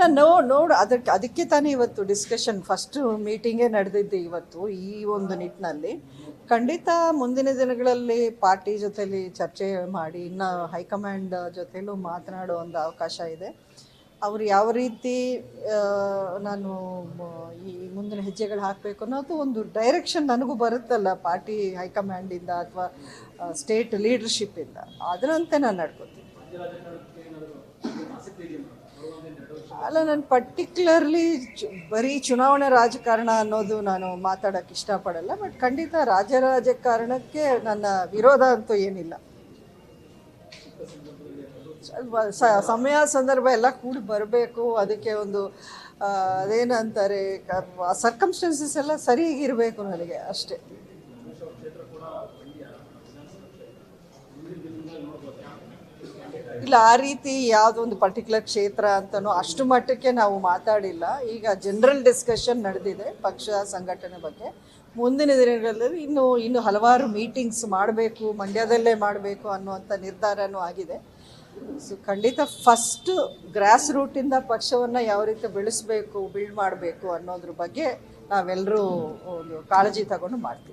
ನಾನು ನೋಡು ಅದಕ್ಕೆ ತಾನೇ ಇವತ್ತು ಡಿಸ್ಕಷನ್ ಫಸ್ಟು ಮೀಟಿಂಗೇ ನಡೆದಿದ್ದು ಇವತ್ತು ಈ ಒಂದು ನಿಟ್ಟಿನಲ್ಲಿ. ಖಂಡಿತ ಮುಂದಿನ ದಿನಗಳಲ್ಲಿ ಪಾರ್ಟಿ ಜೊತೆಲಿ ಚರ್ಚೆ ಮಾಡಿ ಇನ್ನು ಹೈಕಮಾಂಡ್ ಜೊತೆಲೂ ಮಾತನಾಡೋ ಒಂದು ಅವಕಾಶ ಇದೆ. ಅವರು ಯಾವ ರೀತಿ ನಾನು ಈ ಮುಂದಿನ ಹೆಜ್ಜೆಗಳು ಹಾಕಬೇಕು ಅನ್ನೋದು ಒಂದು ಡೈರೆಕ್ಷನ್ ನನಗೂ ಬರುತ್ತಲ್ಲ ಪಾರ್ಟಿ ಹೈಕಮಾಂಡಿಂದ ಅಥವಾ ಸ್ಟೇಟ್ ಲೀಡರ್ಶಿಪ್ಪಿಂದ, ಅದರಂತೆ ನಾನು ನಡ್ಕೋತೀನಿ. ಅಲ್ಲ, ನಾನು ಪರ್ಟಿಕ್ಯುಲರ್ಲಿ ಬರೀ ಚುನಾವಣಾ ರಾಜಕಾರಣ ಅನ್ನೋದು ನಾನು ಮಾತಾಡೋಕ್ಕೆ ಇಷ್ಟಪಡಲ್ಲ. ಬಟ್ ಖಂಡಿತ ರಾಜಕಾರಣಕ್ಕೆ ನನ್ನ ವಿರೋಧ ಅಂತೂ ಏನಿಲ್ಲ. ಸಮಯ ಸಂದರ್ಭ ಎಲ್ಲ ಕೂಡಿ ಬರಬೇಕು. ಅದಕ್ಕೆ ಒಂದು ಅದೇನಂತಾರೆ, ಸರ್ಕಮ್ಸ್ಟೆನ್ಸಸ್ ಎಲ್ಲ ಸರಿಯಾಗಿರಬೇಕು ನನಗೆ, ಅಷ್ಟೇ. ಇಲ್ಲ, ಆ ರೀತಿ ಯಾವುದೊಂದು ಪರ್ಟಿಕ್ಯುಲರ್ ಕ್ಷೇತ್ರ ಅಂತನೋ ಅಷ್ಟು ಮಟ್ಟಕ್ಕೆ ನಾವು ಮಾತಾಡಿಲ್ಲ. ಈಗ ಜನರಲ್ ಡಿಸ್ಕಷನ್ ನಡೆದಿದೆ ಪಕ್ಷ ಸಂಘಟನೆ ಬಗ್ಗೆ. ಮುಂದಿನ ದಿನಗಳಲ್ಲಿ ಇನ್ನು ಹಲವಾರು ಮೀಟಿಂಗ್ಸ್ ಮಾಡಬೇಕು, ಮಂಡ್ಯದಲ್ಲೇ ಮಾಡಬೇಕು ಅನ್ನುವಂಥ ನಿರ್ಧಾರನೂ ಆಗಿದೆ. ಸೊ ಖಂಡಿತ ಫಸ್ಟು ಗ್ರಾಸ್ ರೂಟಿಂದ ಪಕ್ಷವನ್ನು ಯಾವ ರೀತಿ ಬಿಲ್ಡ್ ಮಾಡಬೇಕು ಅನ್ನೋದ್ರ ಬಗ್ಗೆ ನಾವೆಲ್ಲರೂ ಒಂದು ಕಾಳಜಿ ತಗೊಂಡು ಮಾಡ್ತೀವಿ.